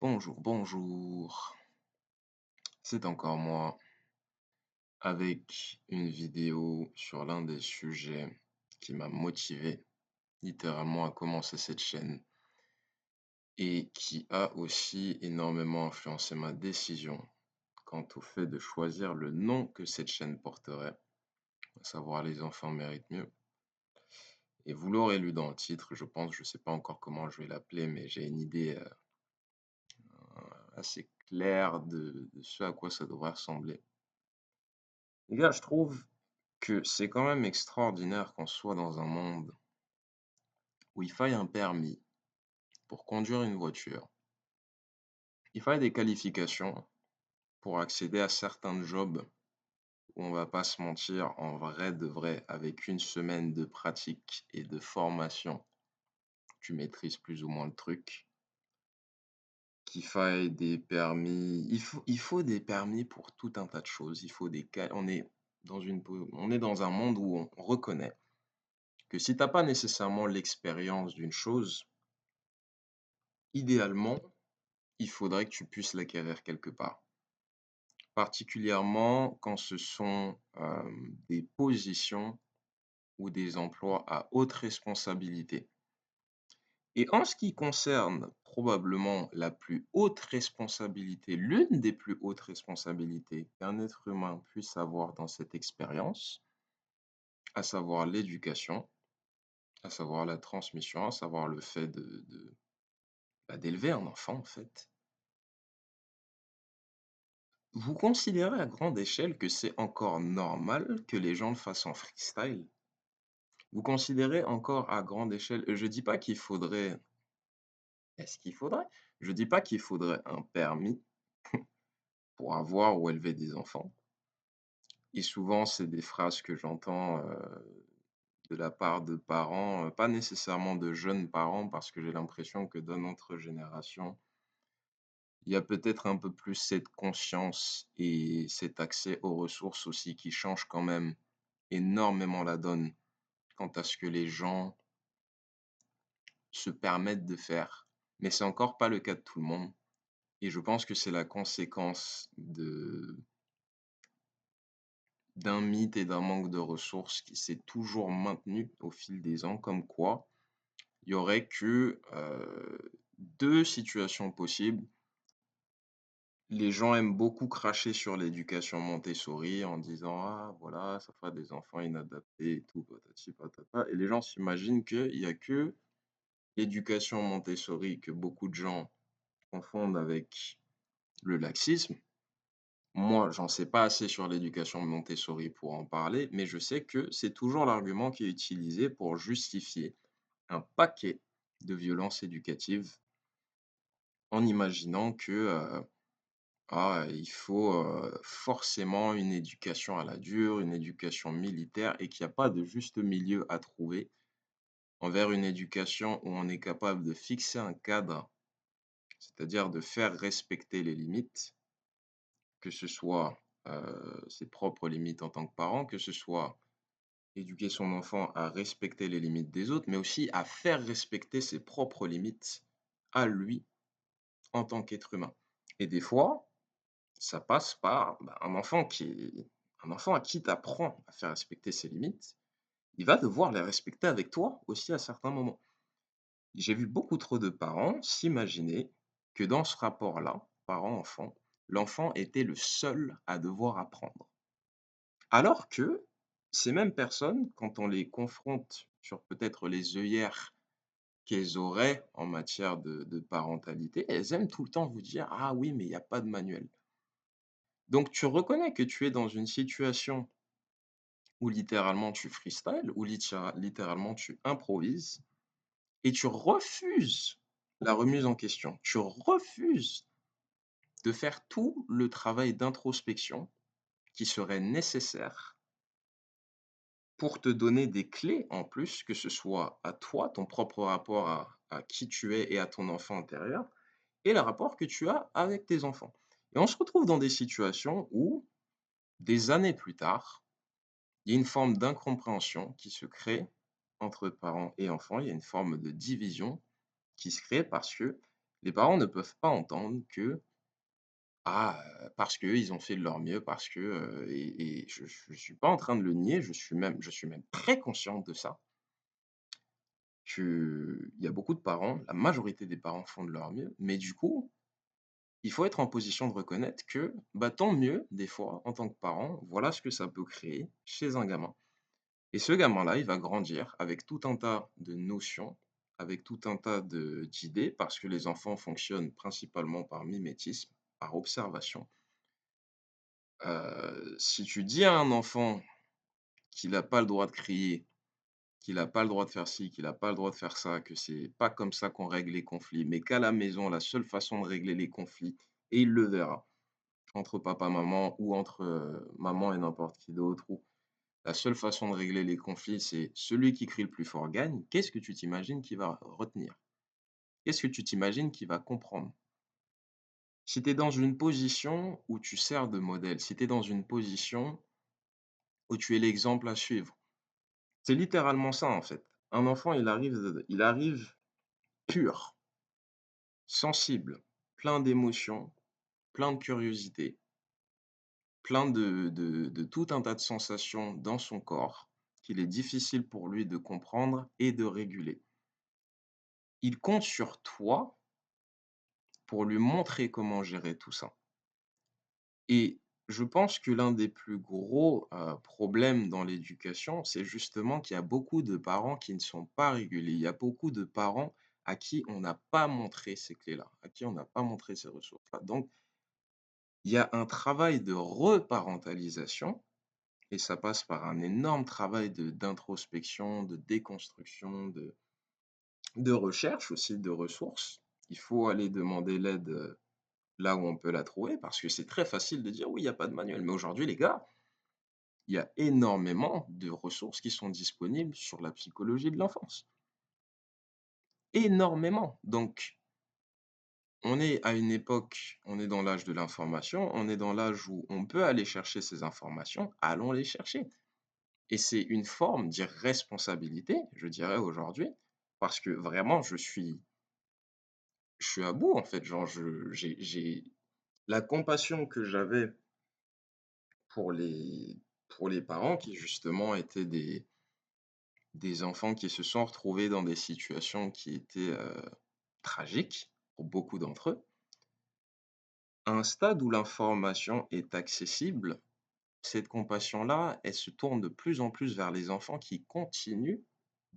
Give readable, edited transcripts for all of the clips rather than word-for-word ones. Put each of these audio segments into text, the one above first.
Bonjour, bonjour. C'est encore moi avec une vidéo sur l'un des sujets qui m'a motivé littéralement à commencer cette chaîne et qui a aussi énormément influencé ma décision quant au fait de choisir le nom que cette chaîne porterait, à savoir Les enfants méritent mieux. Et vous l'aurez lu dans le titre, je pense, je ne sais pas encore comment je vais l'appeler, mais j'ai une idée assez claire de ce à quoi ça devrait ressembler. Les gars, je trouve que c'est quand même extraordinaire qu'on soit dans un monde où il faille un permis pour conduire une voiture, il faille des qualifications pour accéder à certains jobs où on va pas se mentir, en vrai de vrai, avec une semaine de pratique et de formation, tu maîtrises plus ou moins le truc. Qu'il faille des permis, il faut des permis pour tout un tas de choses. Il faut des ca on est dans un monde où on reconnaît que si t'as pas nécessairement l'expérience d'une chose, idéalement, il faudrait que tu puisses l'acquérir quelque part. Particulièrement quand ce sont, des positions ou des emplois à haute responsabilité. Et en ce qui concerne probablement la plus haute responsabilité, l'une des plus hautes responsabilités qu'un être humain puisse avoir dans cette expérience, à savoir l'éducation, à savoir la transmission, à savoir le fait d'élever un enfant, en fait. Vous considérez à grande échelle que c'est encore normal que les gens le fassent en freestyle? Vous considérez encore à grande échelle je dis pas qu'il faudrait est-ce qu'il faudrait? Je dis pas qu'il faudrait un permis pour avoir ou élever des enfants et souvent c'est des phrases que j'entends, de la part de parents, pas nécessairement de jeunes parents parce que j'ai l'impression que dans notre génération, il y a peut-être un peu plus cette conscience et cet accès aux ressources aussi qui change quand même énormément la donne quant à ce que les gens se permettent de faire. Mais c'est encore pas le cas de tout le monde et je pense que c'est la conséquence d'un mythe et d'un manque de ressources qui s'est toujours maintenu au fil des ans, comme quoi il y aurait que, 2 situations possibles. Les gens aiment beaucoup cracher sur l'éducation Montessori en disant: «Ah voilà, ça fera des enfants inadaptés et tout patati patata» et les gens s'imaginent qu'il y a que l'éducation Montessori que beaucoup de gens confondent avec le laxisme. Moi, j'en sais pas assez sur l'éducation Montessori pour en parler, mais je sais que c'est toujours l'argument qui est utilisé pour justifier un paquet de violences éducatives en imaginant que, il faut, forcément une éducation à la dure, une éducation militaire et qu'il y a pas de juste milieu à trouver envers une éducation où on est capable de fixer un cadre, c'est-à-dire de faire respecter les limites, que ce soit, ses propres limites en tant que parent, que ce soit éduquer son enfant à respecter les limites des autres, mais aussi à faire respecter ses propres limites à lui en tant qu'être humain. Et des fois, ça passe par, un enfant à qui tu apprends à faire respecter ses limites, il va devoir les respecter avec toi aussi à certains moments. J'ai vu beaucoup trop de parents s'imaginer que dans ce rapport-là, parent-enfant, l'enfant était le seul à devoir apprendre. Alors que ces mêmes personnes, quand on les confronte sur peut-être les œillères qu'elles auraient en matière de parentalité, elles aiment tout le temps vous dire: «Ah oui, mais il y a pas de manuel». Donc tu reconnais que tu es dans une situation où littéralement tu freestyles, où littéralement tu improvises et tu refuses la remise en question. Tu refuses de faire tout le travail d'introspection qui serait nécessaire pour te donner des clés en plus, que ce soit à toi, ton propre rapport à qui tu es et à ton enfant intérieur et le rapport que tu as avec tes enfants. Et on se retrouve dans des situations où, des années plus tard, il y a une forme d'incompréhension qui se crée entre parents et enfants. Il y a une forme de division qui se crée parce que Les parents ne peuvent pas entendre que, parce qu'ils ont fait de leur mieux, parce que, et je suis pas en train de le nier, je suis même très conscient de ça, qu'il y a beaucoup de parents, la majorité des parents font de leur mieux, mais du coup, il faut être en position de reconnaître que, bah, tant mieux, des fois, en tant que parent, voilà ce que ça peut créer chez un gamin. Et ce gamin-là, il va grandir avec tout un tas de notions, avec tout un tas d'idées, parce que les enfants fonctionnent principalement par mimétisme, par observation. Si tu dis à un enfant qu'il n'a pas le droit de crier, qu'il n'a pas le droit de faire ci, qu'il n'a pas le droit de faire ça, que c'est pas comme ça qu'on règle les conflits, mais qu'à la maison, la seule façon de régler les conflits, et il le verra, entre papa, maman ou entre, maman et n'importe qui d'autre, ou la seule façon de régler les conflits, c'est celui qui crie le plus fort gagne. Qu'est-ce que tu t'imagines qu'il va retenir? Qu'est-ce que tu t'imagines qu'il va comprendre? Si tu es dans une position où tu sers de modèle, si tu es dans une position où tu es l'exemple à suivre, c'est littéralement ça, en fait. Un enfant, il arrive pur, sensible, plein d'émotions, plein de curiosité, plein de tout un tas de sensations dans son corps qu'il est difficile pour lui de comprendre et de réguler. Il compte sur toi pour lui montrer comment gérer tout ça. Et je pense que l'un des plus gros, problèmes dans l'éducation, c'est justement qu'il y a beaucoup de parents qui ne sont pas régulés. Il y a beaucoup de parents à qui on n'a pas montré ces clés-là, à qui on n'a pas montré ces ressources-là. Donc il y a un travail de reparentalisation et ça passe par un énorme travail d'introspection, de déconstruction, de recherche aussi de ressources. Il faut aller demander l'aide, là où on peut la trouver, parce que c'est très facile de dire: «Oui, il y a pas de manuel», mais aujourd'hui, les gars, il y a énormément de ressources qui sont disponibles sur la psychologie de l'enfance. Énormément! Donc, on est à une époque, on est dans l'âge de l'information, on est dans l'âge où on peut aller chercher ces informations, allons les chercher. Et c'est une forme d'irresponsabilité, je dirais aujourd'hui, parce que vraiment je suis à bout en fait, genre j'ai la compassion que j'avais pour les parents qui justement étaient des enfants qui se sont retrouvés dans des situations qui étaient, tragiques pour beaucoup d'entre eux. À un stade où l'information est accessible, cette compassion-là, elle se tourne de plus en plus vers les enfants qui continuent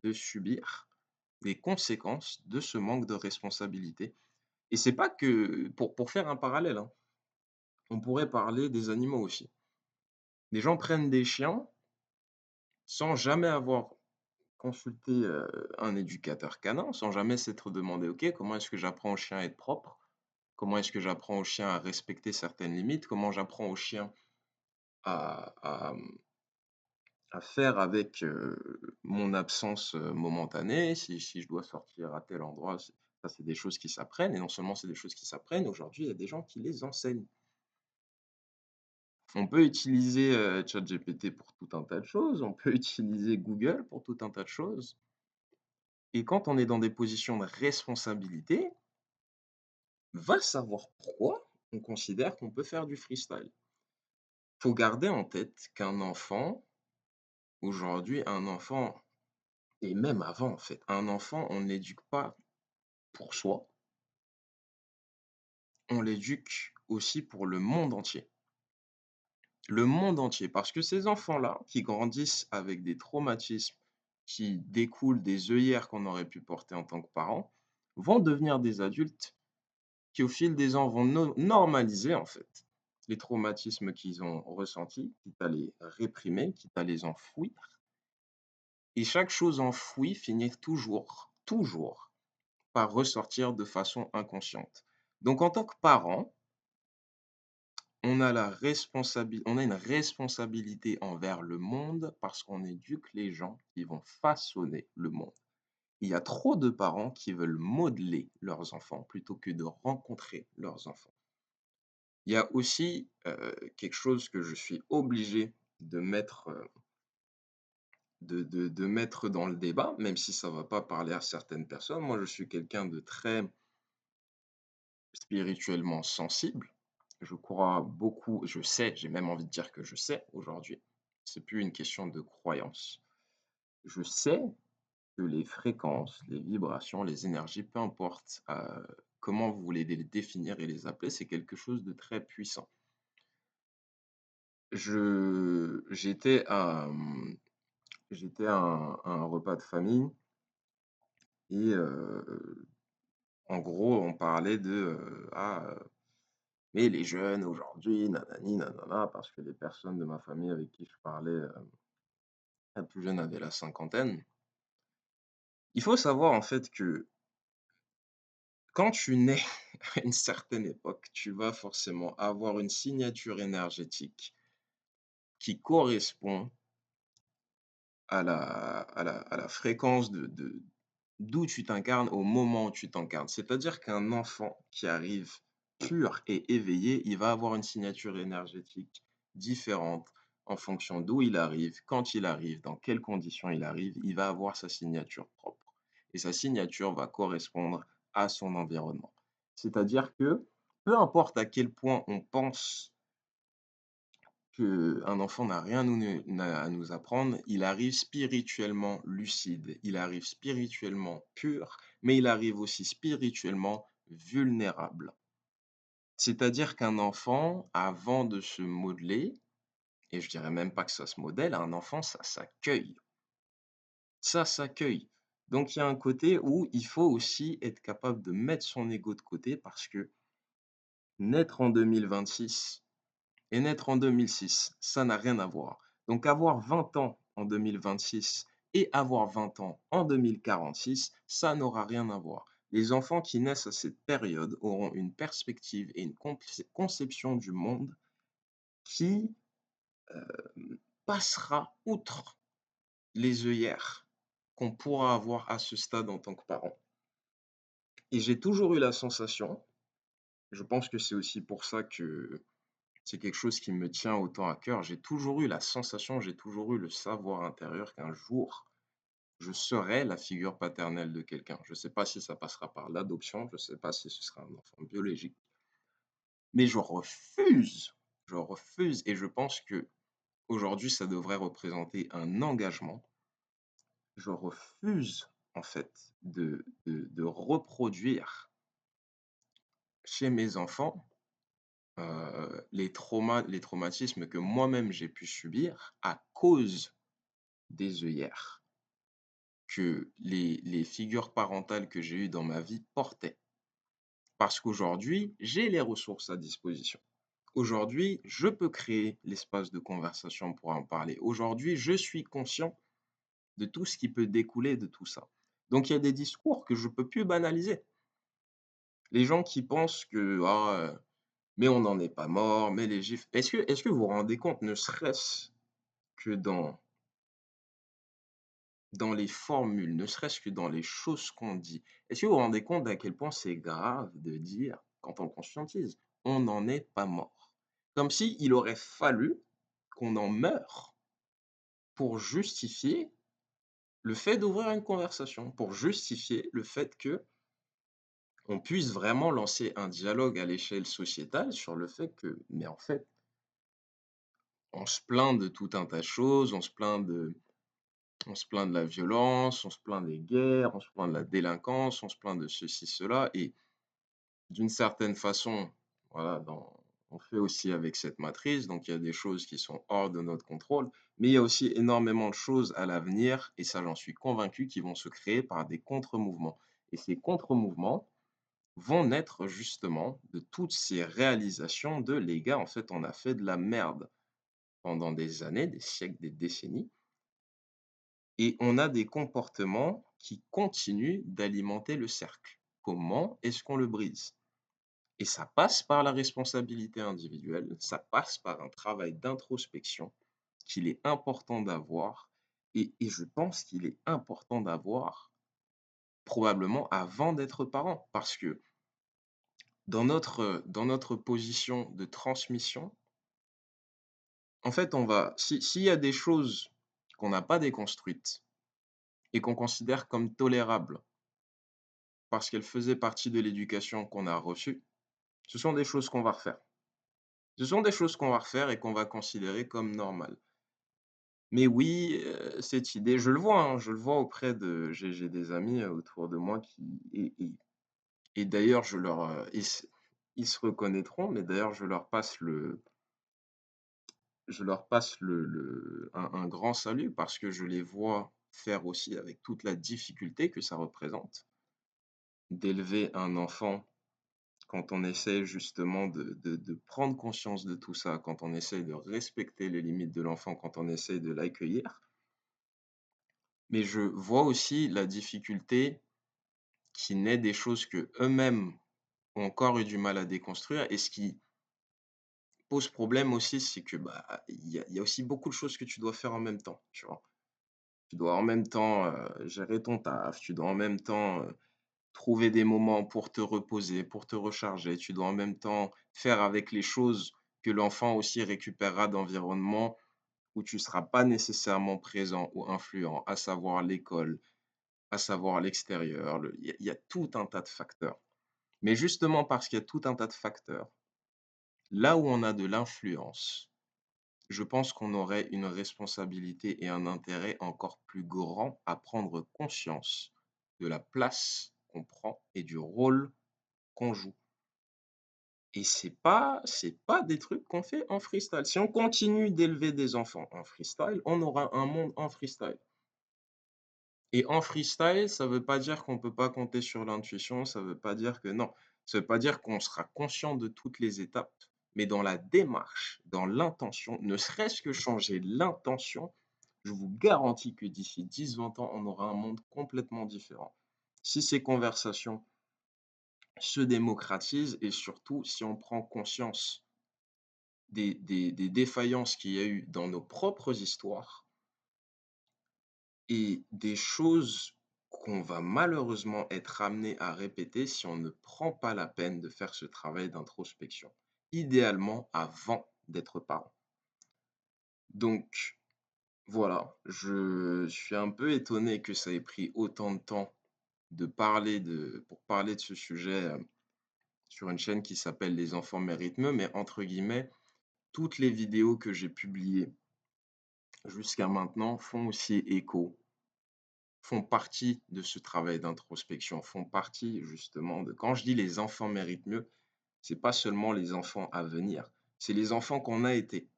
de subir les conséquences de ce manque de responsabilité. Et c'est pas que pour faire un parallèle, hein, on pourrait parler des animaux aussi. Les gens prennent des chiens sans jamais avoir consulté, un éducateur canin, sans jamais s'être demandé: «OK, comment est-ce que j'apprends au chien à être propre? Comment est-ce que j'apprends au chien à respecter certaines limites? Comment j'apprends au chien à faire avec, mon absence, momentanée? Si je dois sortir à tel endroit?» C'est des choses qui s'apprennent et non seulement c'est des choses qui s'apprennent, aujourd'hui, il y a des gens qui les enseignent. On peut utiliser, ChatGPT pour tout un tas de choses, on peut utiliser Google pour tout un tas de choses et quand on est dans des positions de responsabilité, va savoir pourquoi on considère qu'on peut faire du freestyle. Faut garder en tête qu'un enfant, aujourd'hui, un enfant et même avant en fait, un enfant, on ne l'éduque pas pour soi, on l'éduque aussi pour le monde entier. Le monde entier, parce que ces enfants-là, qui grandissent avec des traumatismes qui découlent des œillères qu'on aurait pu porter en tant que parents, vont devenir des adultes qui, au fil des ans, vont normaliser, en fait, les traumatismes qu'ils ont ressentis, quitte à les réprimer, quitte à les enfouir. Et chaque chose enfouie finit toujours, toujours, par ressortir de façon inconsciente. Donc, en tant que parent, on a une responsabilité envers le monde parce qu'on éduque les gens qui vont façonner le monde. Il y a trop de parents qui veulent modeler leurs enfants plutôt que de rencontrer leurs enfants. Il y a aussi, quelque chose que je suis obligé de mettre, de mettre dans le débat, même si ça ne va pas parler à certaines personnes. Moi, je suis quelqu'un de très spirituellement sensible. Je crois beaucoup, je sais, j'ai même envie de dire que je sais aujourd'hui, c'est plus une question de croyance. Je sais que les fréquences, les vibrations, les énergies, peu importe, comment vous voulez les définir et les appeler, c'est quelque chose de très puissant. J'étais à, j'étais à un repas de famille et en gros, on parlait de, mais les jeunes aujourd'hui, nanani nanana, parce que les personnes de ma famille avec qui je parlais, la plus jeune avait la cinquantaine. Il faut savoir en fait que quand tu nais à une certaine époque, tu vas forcément avoir une signature énergétique qui correspond à la fréquence de d'où tu t'incarnes au moment où tu t'incarnes. C'est-à-dire qu'un enfant qui arrive pur et éveillé, il va avoir une signature énergétique différente en fonction d'où il arrive, quand il arrive, dans quelles conditions il arrive, il va avoir sa signature propre et sa signature va correspondre à son environnement. C'est-à-dire que peu importe à quel point on pense qu'un enfant n'a rien à nous apprendre, il arrive spirituellement lucide, il arrive spirituellement pur, mais il arrive aussi spirituellement vulnérable. C'est-à-dire qu'un enfant, avant de se modeler, et je dirais même pas que ça se modèle, un enfant, ça s'accueille. Ça s'accueille. Donc il y a un côté où il faut aussi être capable de mettre son ego de côté parce que naître en 2026 et naître en 2006, ça n'a rien à voir. Donc avoir 20 ans en 2026 et avoir 20 ans en 2046, ça n'aura rien à voir. Les enfants qui naissent à cette période auront une perspective et une conception du monde qui passera outre les œillères qu'on pourra avoir à ce stade en tant que parent. Et j'ai toujours eu la sensation, je pense que c'est aussi pour ça que c'est quelque chose qui me tient autant à cœur. J'ai toujours eu la sensation, j'ai toujours eu le savoir intérieur qu'un jour, je serai la figure paternelle de quelqu'un. Je ne sais pas si ça passera par l'adoption, je ne sais pas si ce sera un enfant biologique, mais je refuse et je pense que aujourd'hui, ça devrait représenter un engagement. Je refuse en fait de reproduire chez mes enfants les traumatismes que moi-même j'ai pu subir à cause des œillères que les figures parentales que j'ai eues dans ma vie portaient. Parce qu'aujourd'hui, j'ai les ressources à disposition. Aujourd'hui, je peux créer l'espace de conversation pour en parler. Aujourd'hui, je suis conscient de tout ce qui peut découler de tout ça. Donc il y a des discours que je ne peux plus banaliser. Les gens qui pensent que mais on n'en est pas mort, mais les gifs. Est-ce que vous vous rendez compte, ne serait-ce que dans les formules, ne serait-ce que dans les choses qu'on dit. Est-ce que vous vous rendez compte à quel point c'est grave de dire, quand on le conscientise, on n'en est pas mort? Comme si il aurait fallu qu'on en meure pour justifier le fait d'ouvrir une conversation, pour justifier le fait que on puisse vraiment lancer un dialogue à l'échelle sociétale sur le fait que, mais en fait, on se plaint de tout un tas de choses, on se plaint de la violence, on se plaint des guerres, on se plaint de la délinquance, on se plaint de ceci, cela et d'une certaine façon, voilà, on fait aussi avec cette matrice, donc il y a des choses qui sont hors de notre contrôle, mais il y a aussi énormément de choses à l'avenir et ça, j'en suis convaincu, qui vont se créer par des contre-mouvements et ces contre-mouvements vont naître justement de toutes ces réalisations de: «Les gars, en fait, on a fait de la merde pendant des années, des siècles, des décennies et on a des comportements qui continuent d'alimenter le cercle. Comment est-ce qu'on le brise?» Et ça passe par la responsabilité individuelle, ça passe par un travail d'introspection qu'il est important d'avoir et je pense qu'il est important d'avoir probablement avant d'être parent. Parce que dans notre position de transmission, en fait, s'il y a des choses qu'on n'a pas déconstruites et qu'on considère comme tolérables parce qu'elles faisaient partie de l'éducation qu'on a reçue, Ce sont des choses qu'on va refaire. Ce sont des choses qu'on va refaire et qu'on va considérer comme normales. Mais oui, cette idée je le vois, hein, je le vois auprès de j'ai des amis, autour de moi qui et d'ailleurs je leur, ils se reconnaîtront, mais d'ailleurs je leur passe un grand salut parce que je les vois faire aussi avec toute la difficulté que ça représente, d'élever un enfant quand on essaie justement de prendre conscience de tout ça, quand on essaie de respecter les limites de l'enfant, quand on essaie de l'accueillir. Mais je vois aussi la difficulté qui naît des choses que eux mêmes ont encore eu du mal à déconstruire et ce qui pose problème aussi, c'est que, bah, il y a aussi beaucoup de choses que tu dois faire en même temps, tu vois? Tu dois en même temps, gérer ton taf, tu dois en même temps, trouver des moments pour te reposer, pour te recharger. Tu dois en même temps faire avec les choses que l'enfant aussi récupérera d'environnements où tu ne seras pas nécessairement présent ou influent, à savoir l'école, à savoir l'extérieur, le il y a tout un tas de facteurs. Mais justement parce qu'il y a tout un tas de facteurs, là où on a de l'influence, je pense qu'on aurait une responsabilité et un intérêt encore plus grand à prendre conscience de la place qu'on prend et du rôle qu'on joue. Et c'est pas des trucs qu'on fait en freestyle. Si on continue d'élever des enfants en freestyle, on aura un monde en freestyle. Et en freestyle, ça veut pas dire qu'on peut pas compter sur l'intuition, ça veut pas dire que non, ça veut pas dire qu'on sera conscient de toutes les étapes, mais dans la démarche, dans l'intention, ne serait-ce que changer l'intention, je vous garantis que d'ici 10, 20 ans, on aura un monde complètement différent. Si ces conversations se démocratisent et surtout si on prend conscience des défaillances qu'il y a eu dans nos propres histoires et des choses qu'on va malheureusement être amené à répéter si on ne prend pas la peine de faire ce travail d'introspection, idéalement avant d'être parent. Donc voilà, je suis un peu étonné que ça ait pris autant de temps pour parler de ce sujet, sur une chaîne qui s'appelle «Les enfants méritent mieux», mais entre guillemets, toutes les vidéos que j'ai publiées jusqu'à maintenant font aussi écho, font partie de ce travail d'introspection, font partie justement de quand je dis: «Les enfants méritent mieux», c'est pas seulement les enfants à venir, c'est les enfants qu'on a été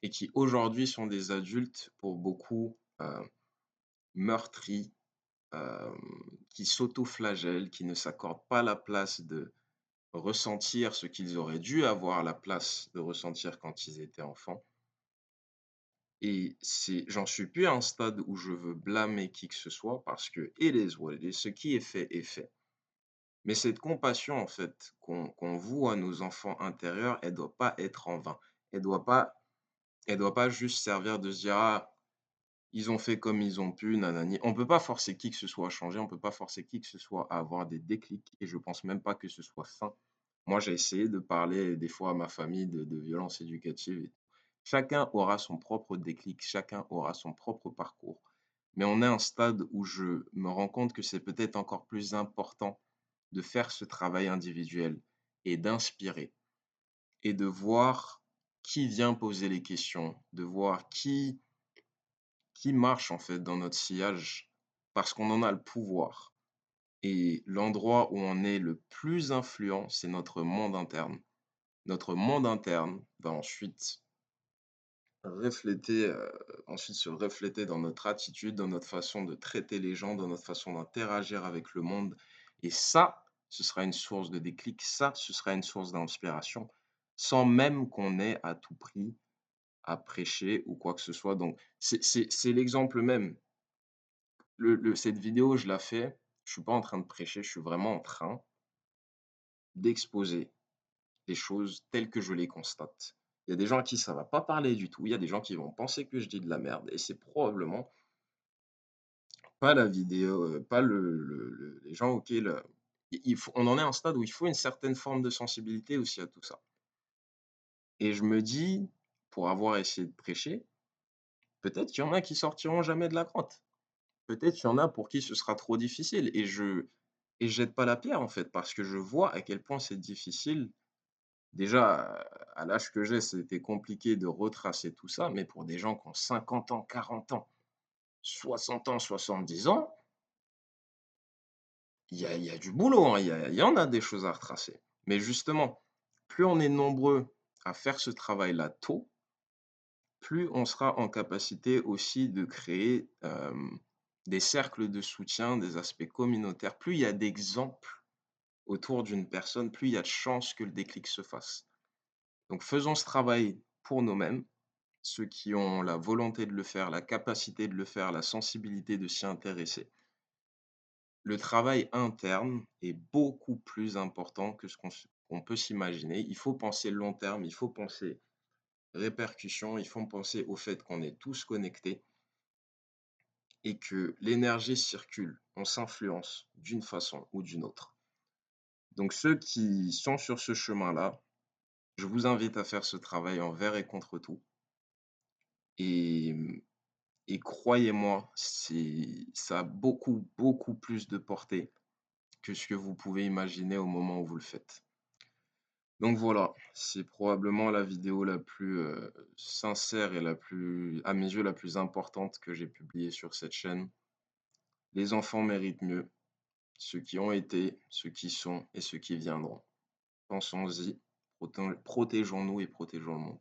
et qui aujourd'hui sont des adultes pour beaucoup, meurtris, hem, qui s'autoflagellent, qui ne s'accordent pas la place de ressentir ce qu'ils auraient dû avoir la place de ressentir quand ils étaient enfants. Et j'en suis plus à un stade où je veux blâmer qui que ce soit parce que it is what it is. Ce qui est fait est fait. Mais cette compassion, en fait, qu'on voue à nos enfants intérieurs, elle doit pas être en vain. Elle doit pas elle doit pas juste servir de se dire: «Ah, ils ont fait comme ils ont pu, nanani». On peut pas forcer qui que ce soit à changer, on peut pas forcer qui que ce soit à avoir des déclics et je pense même pas que ce soit sain. Moi, j'ai essayé de parler des fois à ma famille de violences éducatives et chacun aura son propre déclic, chacun aura son propre parcours. Mais on est à un stade où je me rends compte que c'est peut-être encore plus important de faire ce travail individuel et d'inspirer et de voir qui vient poser les questions, de voir qui marche en fait dans notre sillage parce qu'on en a le pouvoir. Et l'endroit où on est le plus influent, c'est notre monde interne. Notre monde interne va refléter, ensuite se refléter dans notre attitude, dans notre façon de traiter les gens, dans notre façon d'interagir avec le monde. Et ça, ce sera une source de déclic, ça, ce sera une source d'inspiration, sans même qu'on ait à tout prix à prêcher ou quoi que ce soit. Donc, c'est l'exemple même. Cette vidéo, je la fais, je suis pas en train de prêcher, je suis vraiment en train d'exposer les choses telles que je les constate. Il y a des gens à qui ça va pas parler du tout, il y a des gens qui vont penser que je dis de la merde et c'est probablement pas la vidéo, pas les gens auxquels, il faut on en est à un stade où il faut une certaine forme de sensibilité aussi à tout ça et je me dis, pour avoir essayé de prêcher, peut-être qu'il y en a qui sortiront jamais de la grotte. Peut-être qu'il y en a pour qui ce sera trop difficile et je jette pas la pierre, en fait, parce que je vois à quel point c'est difficile Déjà, à l'âge que j'ai, c'était compliqué de retracer tout ça, mais pour des gens qui ont 50 ans, 40 ans, 60 ans, 70 ans, il y a du boulot, hein, il y en a des choses à retracer. Mais justement, plus on est nombreux à faire ce travail-là tôt, plus on sera en capacité aussi de créer, des cercles de soutien, des aspects communautaires. Plus il y a d'exemples autour d'une personne, plus il y a de chances que le déclic se fasse. Donc faisons ce travail pour nous-mêmes, ceux qui ont la volonté de le faire, la capacité de le faire, la sensibilité de s'y intéresser. Le travail interne est beaucoup plus important que ce qu'on peut s'imaginer. Il faut penser long terme, il faut penser répercussions, il faut penser au fait qu'on est tous connectés et que l'énergie circule, on s'influence d'une façon ou d'une autre. Donc ceux qui sont sur ce chemin-là, je vous invite à faire ce travail envers et contre tout et et croyez-moi, ça a beaucoup, beaucoup plus de portée que ce que vous pouvez imaginer au moment où vous le faites. Donc voilà, c'est probablement la vidéo la plus, sincère et la plus à mes yeux, la plus importante que j'ai publiée sur cette chaîne. Les enfants méritent mieux, ceux qui ont été, ceux qui sont et ceux qui viendront. Pensons-y, protégeons-nous et protégeons le monde.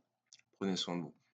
Prenez soin de vous.